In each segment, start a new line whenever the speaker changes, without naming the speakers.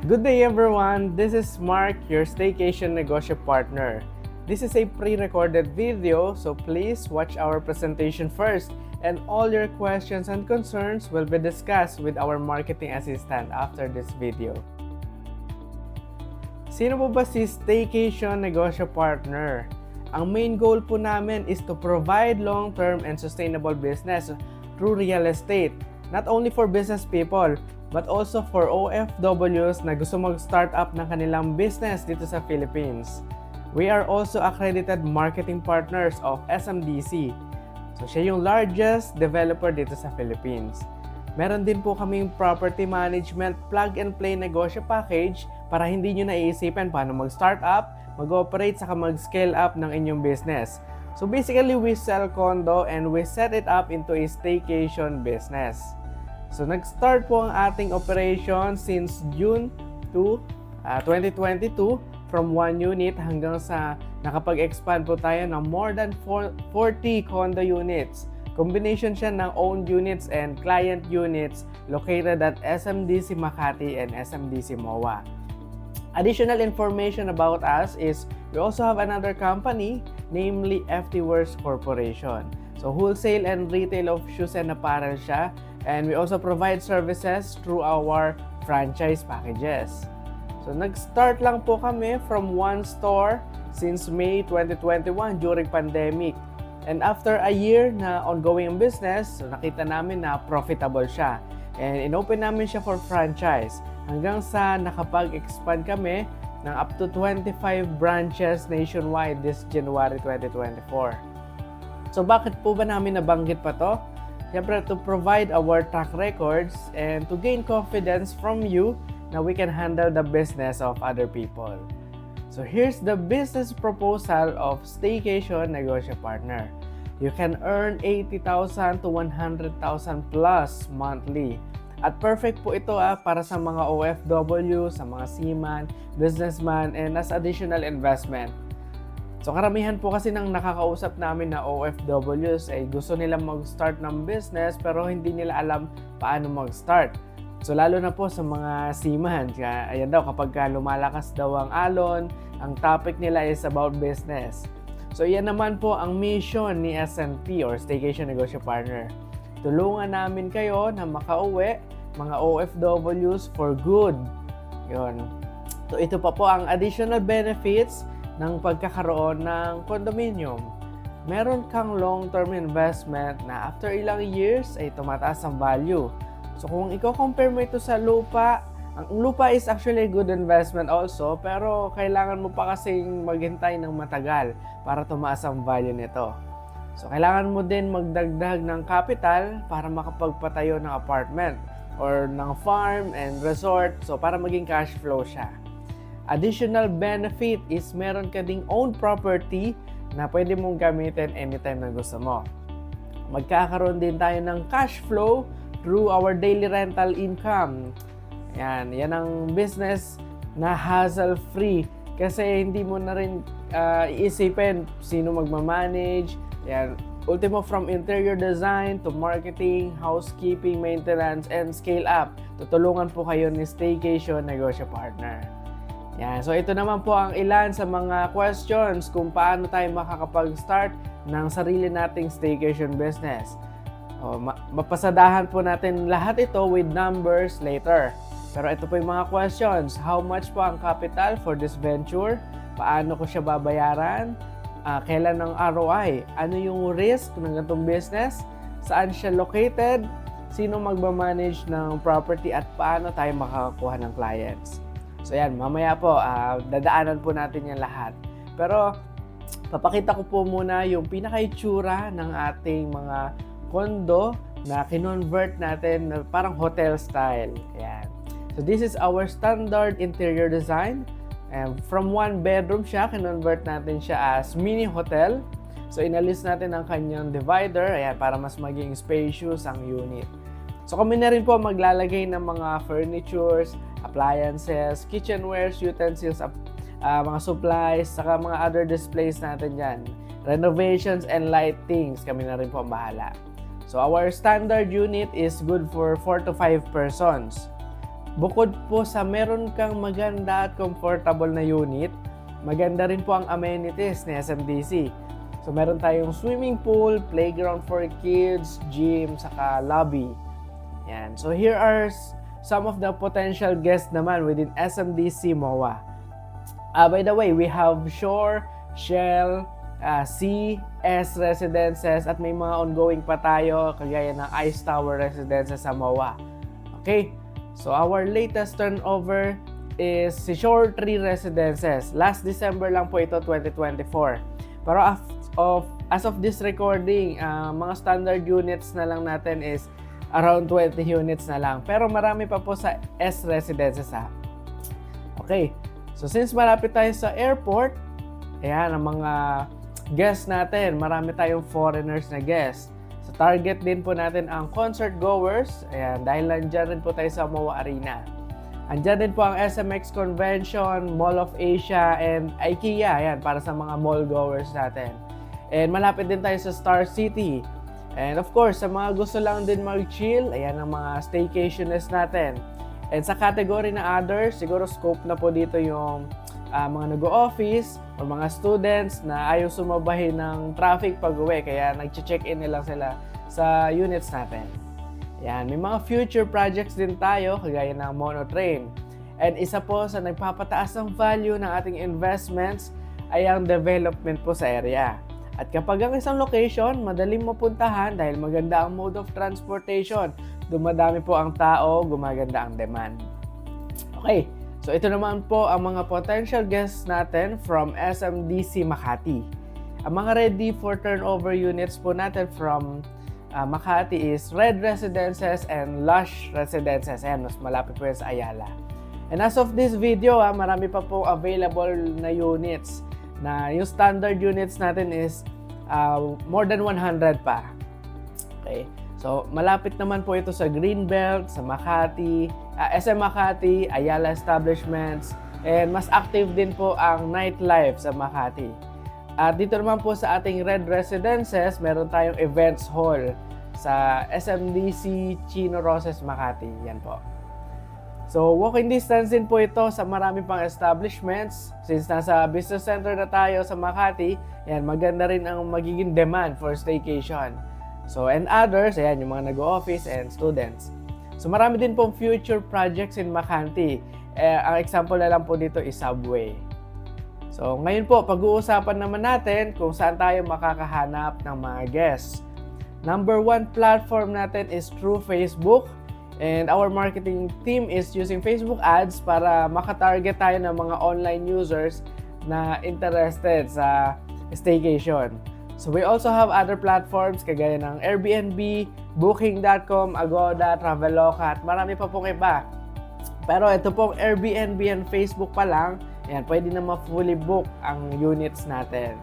Good day everyone, this is Mark, your Staycation Negosyo Partner. This is a pre-recorded video, so please watch our presentation first and all your questions and concerns will be discussed with our marketing assistant after this video. Sino po ba si Staycation Negosyo Partner? Ang main goal po namin is to provide long-term and sustainable business through real estate, not only for business people, but also for OFWs na gusto mag-start up ng kanilang business dito sa Philippines. We are also accredited marketing partners of SMDC. So siya yung largest developer dito sa Philippines. Meron din po kaming property management plug-and-play negosyo package para hindi nyo naiisipin paano mag-start up, mag-operate, saka mag-scale up ng inyong business. So basically, we sell condo and we set it up into a staycation business. So nag-start po ang ating operation since June 2, 2022 from 1 unit hanggang sa nakapag-expand po tayo ng more than 40 condo units. Combination siya ng owned units and client units located at SMDC Makati and SMDC MOA. Additional information about us is we also have another company, namely FT Wears Corporation. So wholesale and retail of shoes and apparel siya. And we also provide services through our franchise packages. So nag-start lang po kami from one store since May 2021 during pandemic. And after a year na ongoing business, so nakita namin na profitable siya. And inopen namin siya for franchise hanggang sa nakapag-expand kami ng up to 25 branches nationwide this January 2024. So bakit po ba namin nabanggit pa to? Siyempre, to provide our track records and to gain confidence from you na we can handle the business of other people. So here's the business proposal of Staycation Negosyo Partner. You can earn 80,000 to 100,000 plus monthly. At perfect po ito para sa mga OFW, sa mga seaman, businessman, and as additional investment. So karamihan po kasi ng nakakausap namin na OFWs ay gusto nilang mag-start ng business pero hindi nila alam paano mag-start. So lalo na po sa mga seaman, ayan daw kapag lumalakas daw ang alon, ang topic nila is about business. So yan naman po ang mission ni SNP or Staycation Negosyo Partner. Tulungan namin kayo na makauwi mga OFWs for good. Yun. So ito pa po ang additional benefits ng pagkakaroon ng condominium. Meron kang long-term investment na after ilang years ay tumataas ang value. So kung i-compare mo ito sa lupa, ang lupa is actually a good investment also, pero kailangan mo pa kasing maghintay ng matagal para tumaas ang value nito. So kailangan mo din magdagdag ng capital para makapagpatayo ng apartment or ng farm and resort, so para maging cash flow siya. Additional benefit is meron ka ding own property na pwede mong gamitin anytime na gusto mo. Magkakaroon din tayo ng cash flow through our daily rental income. Yan ang business na hassle-free kasi hindi mo na rin iisipin sino magmamanage. Yan, ultimo from interior design to marketing, housekeeping, maintenance, and scale up. Tutulungan po kayo ni Staycation Negosyo Partner. Yan. So ito naman po ang ilan sa mga questions kung paano tayo makakapag-start ng sarili nating staycation business. Mapasadahan po natin lahat ito with numbers later. Pero ito po yung mga questions. How much po ang capital for this venture? Paano ko siya babayaran? Kailan ang ROI? Ano yung risk ng ganitong business? Saan siya located? Sino magmamanage ng property? At paano tayo makakakuha ng clients? So yan, mamaya po, dadaanan po natin yan lahat. Pero, papakita ko po muna yung pinaka-itsura ng ating mga condo na kinonvert natin na parang hotel style. Ayan. So this is our standard interior design. And from one bedroom siya, kinonvert natin siya as mini hotel. So inalis natin ang kanyang divider, ayan, para mas maging spacious ang unit. So kami na rin po maglalagay ng mga furnitures, appliances, kitchenwares, utensils, mga supplies, saka mga other displays natin dyan. Renovations and lightings, kami na rin po ang bahala. So our standard unit is good for 4 to 5 persons. Bukod po sa meron kang maganda at comfortable na unit, maganda rin po ang amenities ni SMDC. So meron tayong swimming pool, playground for kids, gym, saka lobby. Yan. So here are some of the potential guests naman within SMDC MOA. By the way, we have Shore, Shell, C, S Residences at may mga ongoing pa tayo kagaya ng Ice Tower Residences sa MOA. Okay? So our latest turnover is si Shore 3 Residences. Last December lang po ito, 2024. Pero as of this recording, mga standard units na lang natin is around 20 units na lang. Pero marami pa po sa S Residences ha. Okay. So since malapit tayo sa airport, ayan ang mga guests natin. Marami tayong foreigners na guests. So target din po natin ang concert goers. Ayan, dahil nandyan rin po tayo sa MOA Arena. Andyan din po ang SMX Convention, Mall of Asia, and IKEA. Ayan, para sa mga mall goers natin. And malapit din tayo sa Star City. And of course, sa mga gusto lang din mag-chill, ayan ang mga staycationists natin. And sa category na others, siguro scope na po dito yung mga nag-o-office o mga students na ayaw sumabahin ng traffic pag-uwi kaya nag-check-in na lang sila sa units natin. Yan, may mga future projects din tayo kagaya ng monotrain. And isa po sa nagpapataas ng value ng ating investments ay ang development po sa area. At kapag ang isang location, madaling mapuntahan dahil maganda ang mode of transportation, dumadami po ang tao, gumaganda ang demand. Okay. So ito naman po ang mga potential guests natin from SMDC Makati. Ang mga ready for turnover units po natin from Makati is Red Residences and Lush Residences. Ayan, mas malapit po yan sa Ayala. And as of this video, marami pa po available na units. Na yung standard units natin is more than 100 pa. Okay. So, malapit naman po ito sa Greenbelt, sa Makati, SM Makati, Ayala Establishments, and mas active din po ang nightlife sa Makati. At dito naman po sa ating Red Residences, meron tayong events hall sa SMDC Chino Roses Makati. Yan po. So, walking distance din po ito sa marami pang establishments. Since nasa business center na tayo sa Makati, yan, maganda rin ang magiging demand for staycation. So, and others, ayan, yung mga nag-o-office and students. So, marami din pong future projects in Makati. Ang example na lang po dito is Subway. So, ngayon po, pag-uusapan naman natin kung saan tayo makakahanap ng mga guests. Number 1 platform natin is through Facebook. And our marketing team is using Facebook ads para makatarget tayo ng mga online users na interested sa staycation. So we also have other platforms kagaya ng Airbnb, Booking.com, Agoda, Traveloka at marami pa pong iba. Pero ito pong Airbnb and Facebook pa lang, yan, pwede na ma-fully book ang units natin.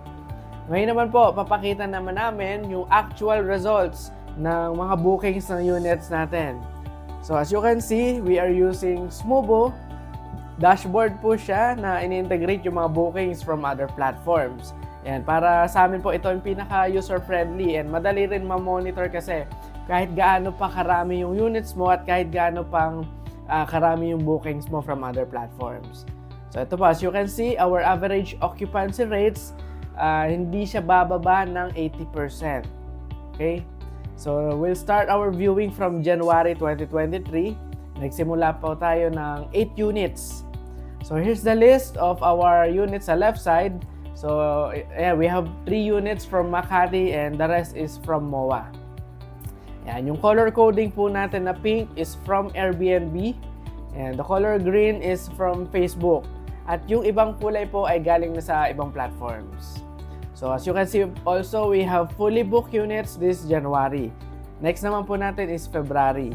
Ngayon naman po, papakita naman namin yung actual results ng mga bookings ng units natin. So as you can see, we are using Smubo. Dashboard po siya na in-integrate yung mga bookings from other platforms. Yan, para sa amin po ito yung pinaka user-friendly and madali rin ma-monitor kasi kahit gaano pa karami yung units mo at kahit gaano pang karami yung bookings mo from other platforms. So ito po, as you can see, our average occupancy rates, hindi siya bababa ng 80%. Okay? So we'll start our viewing from January 2023. Nagsimula po tayo ng 8 units. So here's the list of our units sa left side. So yeah, we have 3 units from Makati and the rest is from MOA. Yan, yung color coding po natin na pink is from Airbnb and the color green is from Facebook. At yung ibang kulay po ay galing na sa ibang platforms. So as you can see also, we have fully booked units this January. Next naman po natin is February.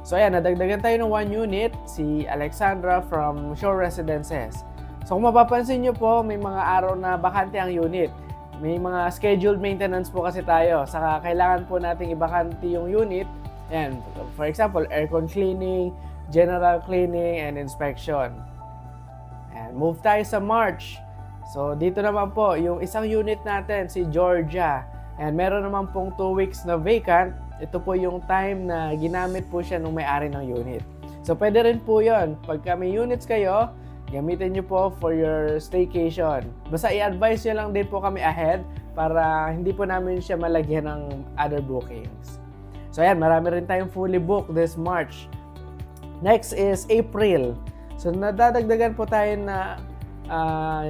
So ayan, nadagdagan tayo ng 1 unit, si Alexandra from Shore Residences. So kung mapapansin nyo po, may mga araw na bakante ang unit. May mga scheduled maintenance po kasi tayo. Saka kailangan po nating ibakante yung unit. Ayan, for example, aircon cleaning, general cleaning, and inspection. Ayan, move tayo sa March. So dito naman po, yung isang unit natin, si Georgia. Ayan, meron naman pong 2 weeks na vacant. Ito po yung time na ginamit po siya nung may-ari ng unit. So So pwede rin po yun. Pagka may units kayo, gamitin nyo po for your staycation. Basta i-advise nyo lang din po kami ahead para hindi po namin siya malagyan ng other bookings. So ayan, marami rin tayong fully booked this March. Next is April. So nadadagdagan po tayo na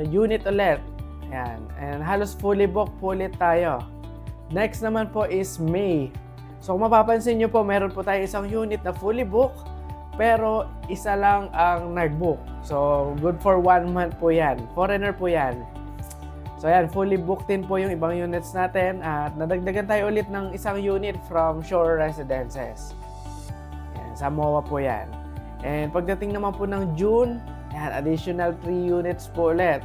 unit ulit. Ayan. And halos fully booked po ulit tayo. Next naman po is May. So kung mapapansin nyo po, meron po tayo isang unit na fully booked, pero isa lang ang nag-book. So good for 1 month po yan. Foreigner po yan. So ayan, fully booked din po yung ibang units natin at nadagdagan tayo ulit ng isang unit from Shore Residences. Ayan, sa MOA po yan. And pagdating naman po ng June, ayan, additional 3 units po ulit.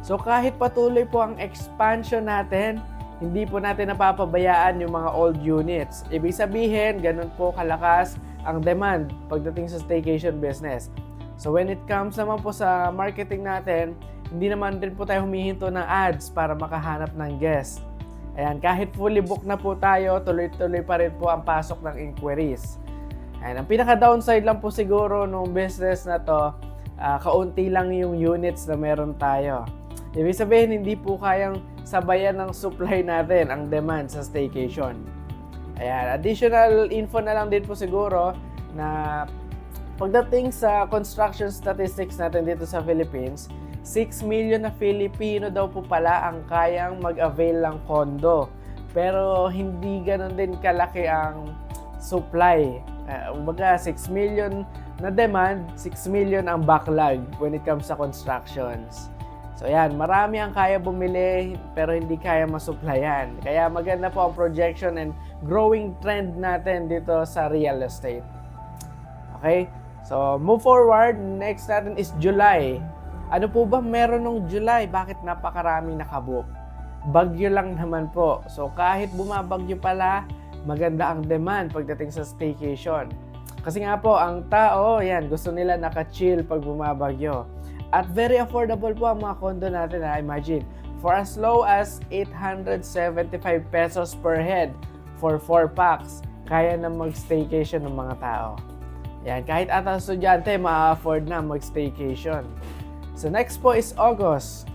So kahit patuloy po ang expansion natin, hindi po natin napapabayaan yung mga old units. Ibig sabihin, ganun po kalakas ang demand pagdating sa staycation business. So when it comes naman po sa marketing natin, hindi naman din po tayo humihinto ng ads para makahanap ng guest. Ayan, kahit fully booked na po tayo, tuloy-tuloy pa rin po ang pasok ng inquiries. Ayan, ang pinaka-downside lang po siguro ng business na to, kaunti lang yung units na meron tayo. Ibig sabihin, hindi po kayang sabayan ng supply natin ang demand sa staycation. Ayan, additional info na lang din po siguro na pagdating sa construction statistics natin dito sa Philippines, 6 million na Filipino daw po pala ang kayang mag-avail ng condo. Pero hindi ganoon din kalaki ang supply. Umaga 6 million na demand, 6 million ang backlog when it comes sa constructions. So yan, marami ang kaya bumili pero hindi kaya masupplyan. Kaya maganda po ang projection and growing trend natin dito sa real estate. Okay? So move forward, next natin is July. Ano po ba meron nung July? Bakit napakaraming nakabook? Bagyo lang naman po. So kahit bumabagyo pala, maganda ang demand pagdating sa staycation. Kasi nga po, ang tao, yan, gusto nila naka-chill pag bumabagyo. At very affordable po ang mga condo natin, imagine. For as low as 875 pesos per head for 4 packs, kaya na mag-staycation ng mga tao. Yan, kahit ata estudyante, ma-afford na mag-staycation. So next po is August.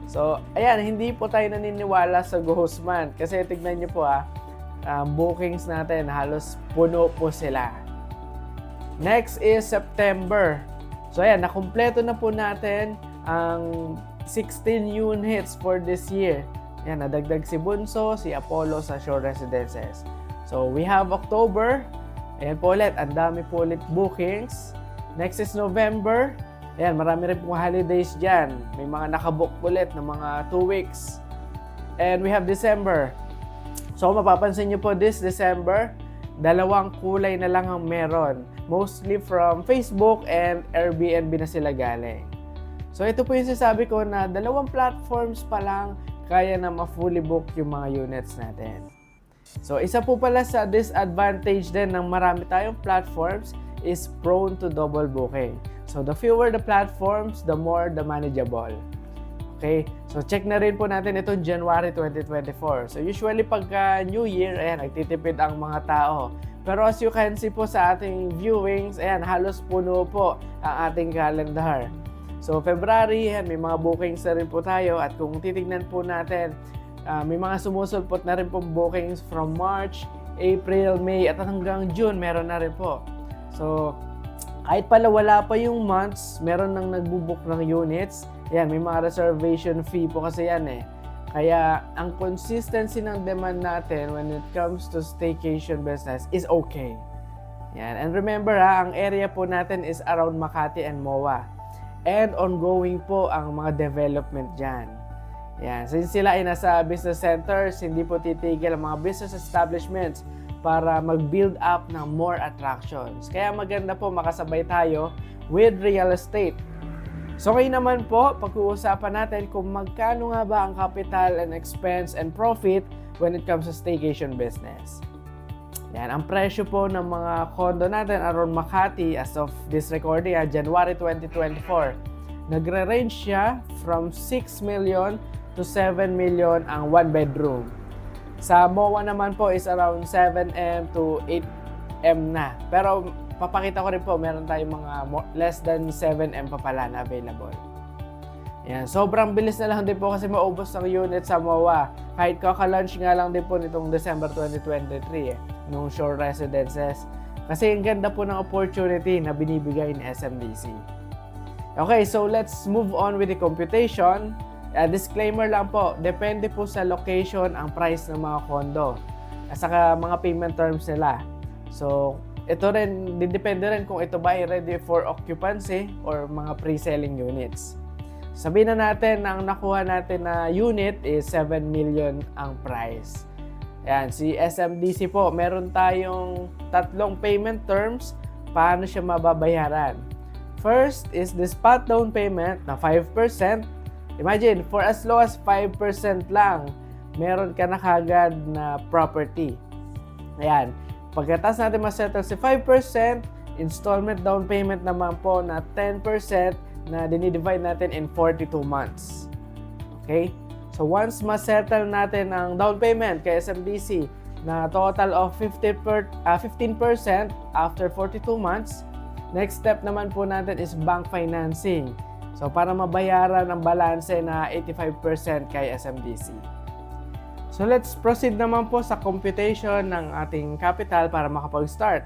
So, ayan, hindi po tayo naniniwala sa ghost month. Kasi tignan nyo po bookings natin, halos puno po sila. Next is September. So ayan, nakumpleto na po natin ang 16 units for this year. Ayan, nadagdag si Bunso, si Apollo sa Shore Residences. So we have October. Ayan po ulit, ang dami po ulit bookings. Next is November. Ayan, marami rin pong holidays dyan. May mga nakabook ulit ng mga 2 weeks. And we have December. So mapapansin nyo po this December, 2 kulay na lang ang meron. Mostly from Facebook and Airbnb na sila galing. So ito po yung sasabi ko na 2 platforms pa lang kaya na ma-fully book yung mga units natin. So isa po pala sa disadvantage din ng marami tayong platforms is prone to double booking. So the fewer the platforms, the more the manageable. Okay? So check na rin po natin itong January 2024. So usually pagka New Year, ayan, nagtitipid ang mga tao. Pero as you can see po sa ating viewings, ayan, halos puno po ang ating calendar. So February, ayan, may mga bookings na rin po tayo. At kung titignan po natin, may mga sumusulpot na rin po bookings from March, April, May, at hanggang June, meron na rin po. So kahit pala wala pa yung months, meron nang nagbubook ng units. Ayan, may mga reservation fee po kasi yan eh. Kaya ang consistency ng demand natin when it comes to staycation business is okay. Yan. And remember ang area po natin is around Makati and MOA. And ongoing po ang mga development dyan. Yan. Since sila ay nasa business centers, hindi po titigil ang mga business establishments para mag-build up ng more attractions. Kaya maganda po makasabay tayo with real estate. So ngayon naman po, pag-uusapan natin kung magkano nga ba ang capital and expense and profit when it comes to staycation business. Yan, ang presyo po ng mga condo natin around Makati as of this recording, January 2024. Nagre-range siya from 6 million to 7 million ang 1 bedroom. Sa MOA naman po is around 7M to 8M na. Pero papakita ko rin po, meron tayong mga less than 7M pa pala na available. Yan, sobrang bilis na lang din po kasi maubos ang unit sa MOA. Kahit kaka-launch nga lang din po nitong December 2023 nung Shore Residences. Kasi ang ganda po ng opportunity na binibigay ni SMDC. Okay, so let's move on with the computation. Disclaimer lang po, depende po sa location ang price ng mga condo at saka mga payment terms nila. So, ito rin, depende rin kung ito ba ay ready for occupancy or mga pre-selling units. Sabihin na natin na ang nakuha natin na unit is 7 million ang price. Ayan, si SMDC po, meron tayong tatlong payment terms paano siya mababayaran. First is the spot down payment na 5%. Imagine, for as low as 5% lang, meron ka na kagad na property. Ayan, pagkatapos natin masettle si 5%, installment down payment naman po na 10% na dinidivide natin in 42 months. Okay? So once ma-settle natin ang down payment kay SMDC na total of 15% after 42 months, next step naman po natin is bank financing. So para mabayaran ang balanse na 85% kay SMDC. So let's proceed naman po sa computation ng ating capital para makapag-start.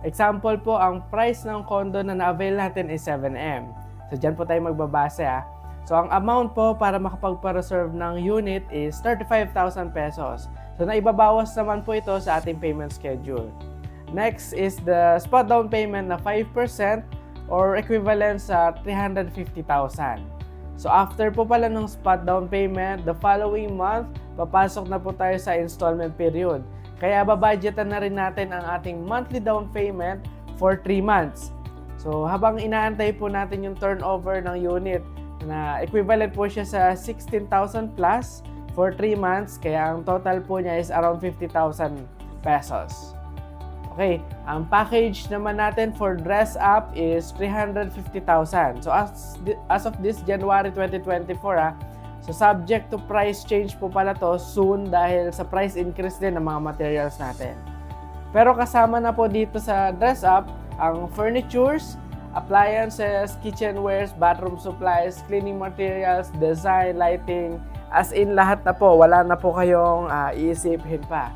Example po, ang price ng condo na na-avail natin is 7M. So, dyan po tayo magbabase So, ang amount po para makapagpa-reserve ng unit is 35,000 pesos. So, naibabawas naman po ito sa ating payment schedule. Next is the spot down payment na 5% or equivalent sa 350,000. So, after po pala ng spot down payment, the following month, papasok na po tayo sa installment period. Kaya, babudgetan na rin natin ang ating monthly down payment for 3 months. So, habang inaantay po natin yung turnover ng unit na equivalent po siya sa 16,000 plus for 3 months, kaya ang total po niya is around 50,000 pesos. Okay, ang package naman natin for dress up is 350,000. So, as of this January 2024, so subject to price change po pala to soon dahil sa price increase din ng mga materials natin. Pero kasama na po dito sa dress up ang furnitures, appliances, kitchenwares, bathroom supplies, cleaning materials, design, lighting, as in lahat na po, wala na po kayong iisipin pa.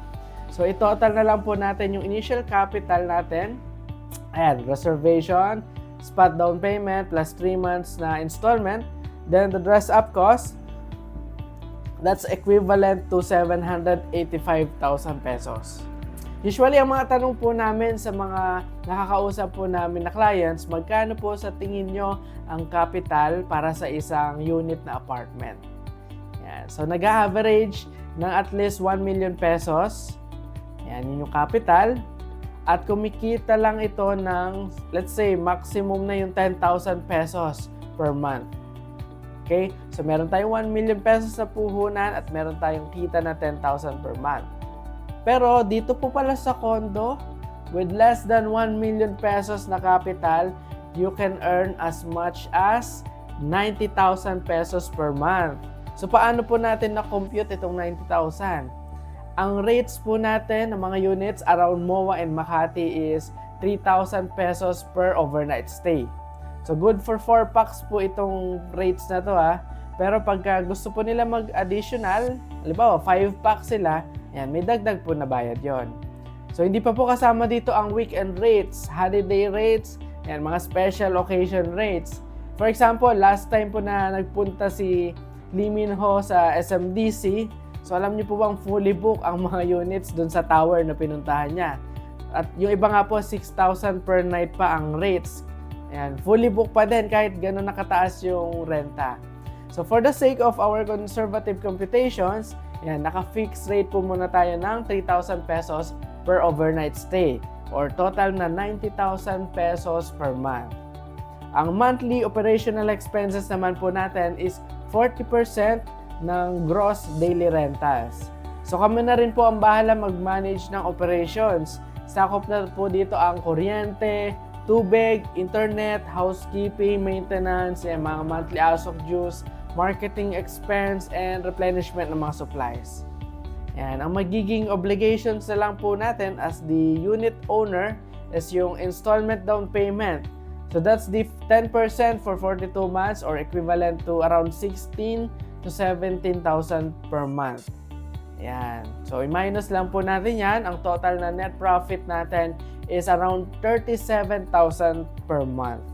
So i-total na lang po natin yung initial capital natin. Ayan, reservation, spot down payment, plus 3 months na installment. Then the dress up cost, that's equivalent to 785,000 pesos. Usually, ang mga tanong po namin sa mga nakakausap po namin na clients, magkano po sa tingin nyo ang capital para sa isang unit na apartment? Yan. So, nag-average ng at least 1 million pesos. Yan, yun yung capital. At kumikita lang ito ng, let's say, maximum na yung 10,000 pesos per month. Okay? So, meron tayong 1 million pesos sa puhunan at meron tayong kita na 10,000 per month. Pero dito po pala sa condo, with less than 1 million pesos na capital, you can earn as much as 90,000 pesos per month. So paano po natin na-compute itong 90,000? Ang rates po natin ng mga units around MOA and Makati is 3,000 pesos per overnight stay. So good for 4 packs po itong rates na to Pero pagka gusto po nila mag-additional, halimbawa 5 packs sila, yan, may dagdag po na bayad yon. So, hindi pa po kasama dito ang weekend rates, holiday rates, yan, mga special occasion rates. For example, last time po na nagpunta si Lee Min Ho sa SMDC, so alam niyo po bang fully book ang mga units dun sa tower na pinuntahan niya. At yung iba nga po, 6,000 per night pa ang rates. Yan, fully book pa din kahit gano'n nakataas yung renta. So, for the sake of our conservative computations, yan, naka-fixed rate po muna tayo ng 3,000 pesos per overnight stay or total na 90,000 pesos per month. Ang monthly operational expenses naman po natin is 40% ng gross daily rentals. So kami na rin po ang bahala mag-manage ng operations. Sakop na po dito ang kuryente, tubig, internet, housekeeping, maintenance, mga monthly ASOC dues, marketing expense, and replenishment ng mga supplies. Yan, ang magiging obligations na lang po natin as the unit owner is yung installment down payment. So that's the 10% for 42 months or equivalent to around 16 to 17,000 per month. Yan. So i-minus lang po natin yan. Ang total na net profit natin is around 37,000 per month.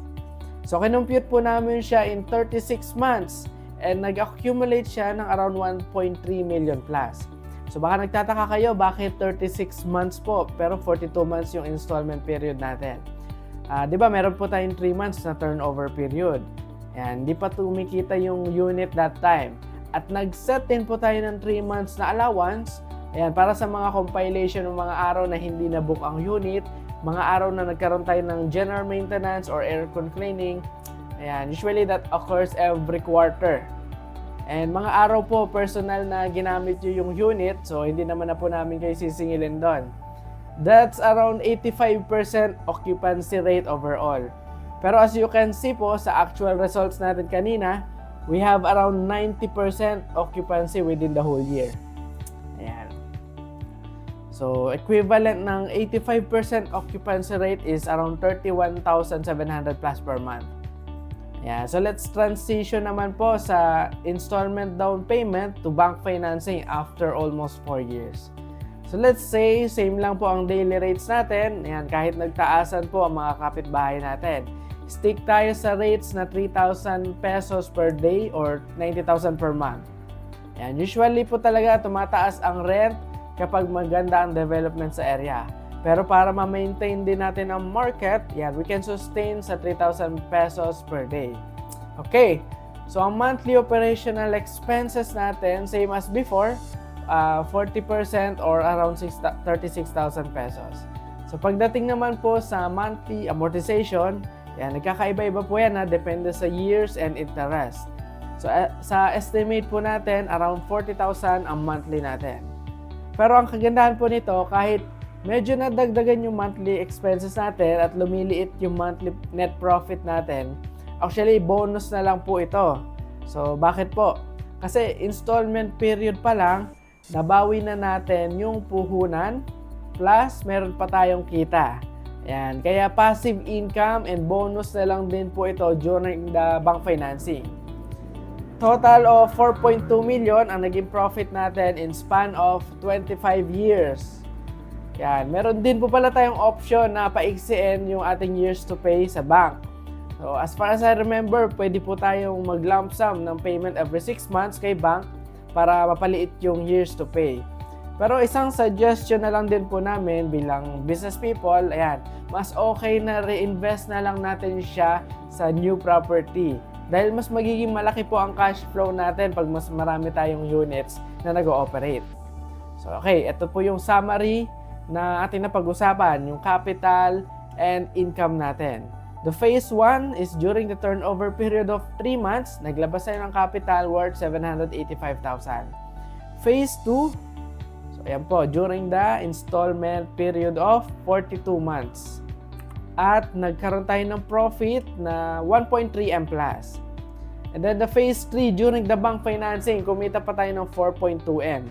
So kinumpute po namin siya in 36 months and nag-accumulate siya ng around 1.3 million plus. So baka nagtataka kayo bakit 36 months po pero 42 months yung installment period natin. Di ba meron po tayong 3 months na turnover period. Yan, di pa tumikita yung unit that time. At nag-set din po tayo ng 3 months na allowance. Ayan, para sa mga compilation ng mga araw na hindi na-book ang unit, mga araw na nagkaroon tayo ng general maintenance or aircon cleaning. Ayan, usually that occurs every quarter. And mga araw po, personal na ginamit nyo yung unit, so hindi naman na po namin kayo sisingilin doon. That's around 85% occupancy rate overall. Pero as you can see po sa actual results natin kanina, we have around 90% occupancy within the whole year. Ayan. So equivalent ng 85% occupancy rate is around 31,700 plus per month. Ayan. So let's transition naman po sa installment down payment to bank financing after almost 4 years. So let's say, same lang po ang daily rates natin. Ayan, kahit nagtaasan po ang mga kapitbahay natin. Stick tayo sa rates na 3,000 pesos per day or 90,000 per month. Ayan, usually po talaga tumataas ang rent kapag maganda ang development sa area. Pero para ma-maintain din natin ang market, yan, we can sustain sa 3,000 pesos per day. Okay, so ang monthly operational expenses natin, same as before, 40% or around 36,000 pesos. So pagdating naman po sa monthly amortization, yan, nagkakaiba-iba po yan depende sa years and interest. So sa estimate po natin, around 40,000 ang monthly natin. Pero ang kagandahan po nito, kahit medyo nadagdagan yung monthly expenses natin at lumiliit yung monthly net profit natin, actually bonus na lang po ito. So bakit po? Kasi installment period pa lang, nabawi na natin yung puhunan plus meron pa tayong kita. Ayan, kaya passive income and bonus na lang din po ito during the bank financing. Total of 4.2 million ang naging profit natin in span of 25 years. Ayan, meron din po pala tayong option na paiksiin yung ating years to pay sa bank. So as far as I remember, pwede po tayong mag-lump sum ng payment every 6 months kay bank para mapaliit yung years to pay. Pero isang suggestion na lang din po namin bilang business people, ayan, mas okay na reinvest na lang natin siya sa new property. Dahil mas magiging malaki po ang cash flow natin pag mas marami tayong units na nag-ooperate. So okay, ito po yung summary na ating napag-usapan, yung capital and income natin. The phase 1 is during the turnover period of 3 months, naglabas tayo ng capital worth 785,000. Phase 2, so ayan po, during the installment period of 42 months. At nagkaroon tayo ng profit na 1.3M plus. And then the phase 3, during the bank financing, kumita pa tayo ng 4.2M.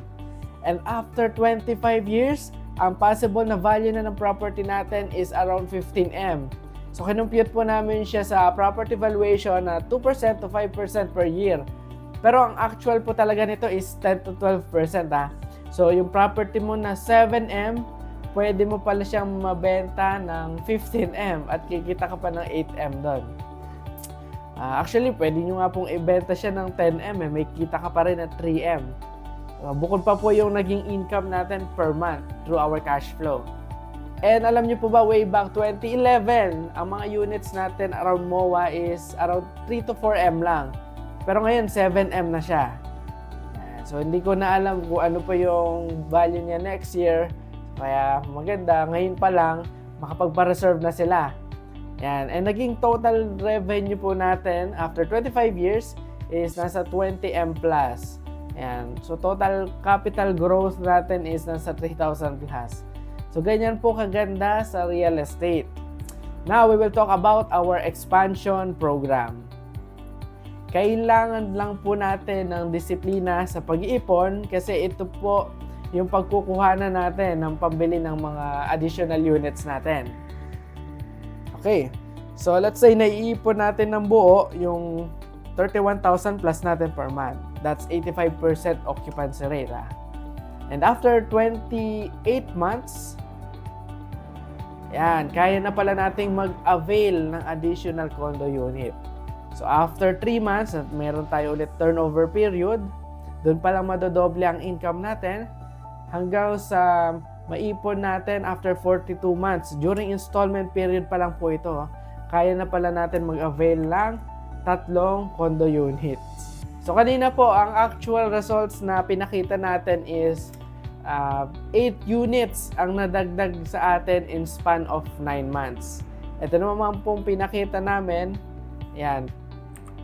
And after 25 years, ang possible na value na ng property natin is around 15M. So, kinumpute po namin siya sa property valuation na 2% to 5% per year. Pero ang actual po talaga nito is 10 to 12%. So, yung property mo na 7M, pwede mo pala siyang mabenta ng 15M at kikita ka pa ng 8M doon. Actually, pwede nyo nga pong ibenta siya ng 10M. May kita ka pa rin at 3M. Bukod pa po yung naging income natin per month through our cash flow. And alam niyo po ba, way back 2011, ang mga units natin around MOA is around 3 to 4M lang. Pero ngayon, 7M na siya. So, hindi ko na alam kung ano pa yung value niya next year. Kaya maganda, ngayon pa lang, makapagpa-reserve na sila. Yan. And naging total revenue po natin after 25 years is nasa 20M plus. Yan. So, total capital growth natin is nasa 3,000 plus. So, ganyan po kaganda sa real estate. Now, we will talk about our expansion program. Kailangan lang po natin ng disiplina sa pag-iipon kasi ito po yung pagkukuhanan natin ng pambili ng mga additional units natin. Okay. So, let's say naiipon natin ng buo yung 31,000 plus natin per month. That's 85% occupancy rate. And after 28 months, yan, kaya na pala nating mag-avail ng additional condo unit. So, after 3 months, at meron tayo ulit turnover period, doon pa lang madodoble ang income natin hanggang sa maipon natin after 42 months. During installment period pa lang po ito. Kaya na pala natin mag-avail ng 3 condo units. So kanina po, ang actual results na pinakita natin is 8 units ang nadagdag sa atin in span of 9 months. Ito naman pong pinakita namin, yan,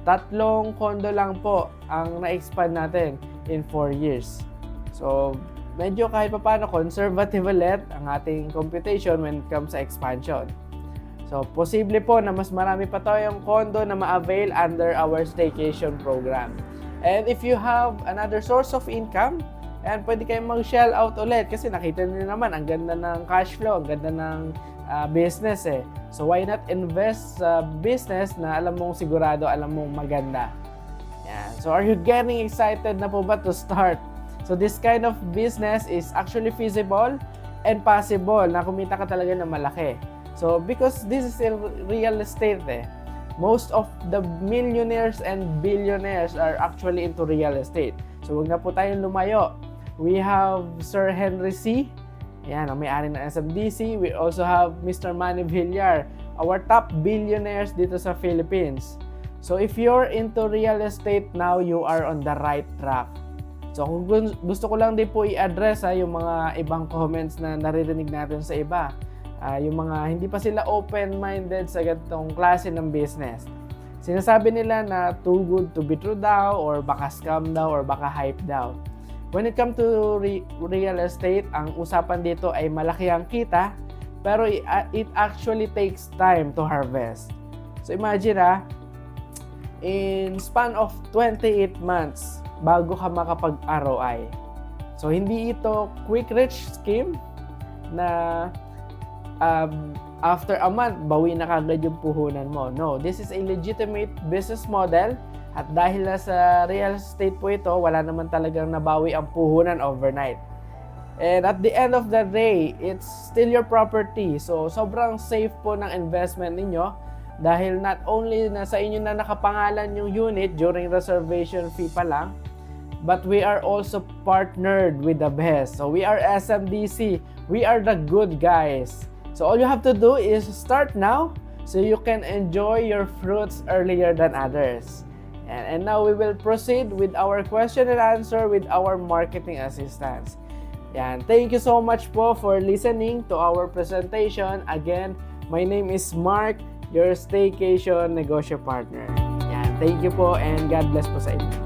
3 condo lang po ang na-expand natin in 4 years. So, medyo kahit pa paano conservative ulit ang ating computation when it comes sa expansion. So, posible po na mas marami pa tayong condo na ma-avail under our staycation program. And if you have another source of income, ayan, pwede kayong mag-shell out ulit kasi nakita niyo naman, ang ganda ng cash flow, ang ganda ng business eh. So, why not invest sa business na alam mong sigurado, alam mong maganda? Ayan. So, are you getting excited na po ba to start? So, this kind of business is actually feasible and possible na kumita ka talaga ng malaki. So, because this is real estate most of the millionaires and billionaires are actually into real estate. So, huwag na po tayong lumayo. We have Sir Henry C. Yan, ang may-ari ng SMDC. We also have Mr. Manny Villar, our top billionaires dito sa Philippines. So, if you're into real estate now, you are on the right track. So, kung gusto ko lang din po i-address yung mga ibang comments na naririnig natin sa iba. Yung mga hindi pa sila open-minded sa ganitong klase ng business. Sinasabi nila na too good to be true daw, or baka scam daw, or baka hype daw. When it comes to real estate, ang usapan dito ay malaki ang kita, pero it actually takes time to harvest. So imagine in span of 28 months, bago ka makapag-ROI. So hindi ito quick rich scheme na after a month, bawi na kagad yung puhunan mo. No, this is a legitimate business model at dahil na sa real estate po ito, wala naman talagang nabawi ang puhunan overnight. And at the end of the day, it's still your property. So, sobrang safe po ng investment ninyo dahil not only na sa inyo na nakapangalan yung unit during reservation fee pa lang, but we are also partnered with the best. So, we are SMDC. We are the good guys. So all you have to do is start now so you can enjoy your fruits earlier than others. And now we will proceed with our question and answer with our marketing assistants. Yan. Thank you so much po for listening to our presentation. Again, my name is Mark, your Staycation Negosyo Partner. Yan. Thank you po and God bless po sa inyo.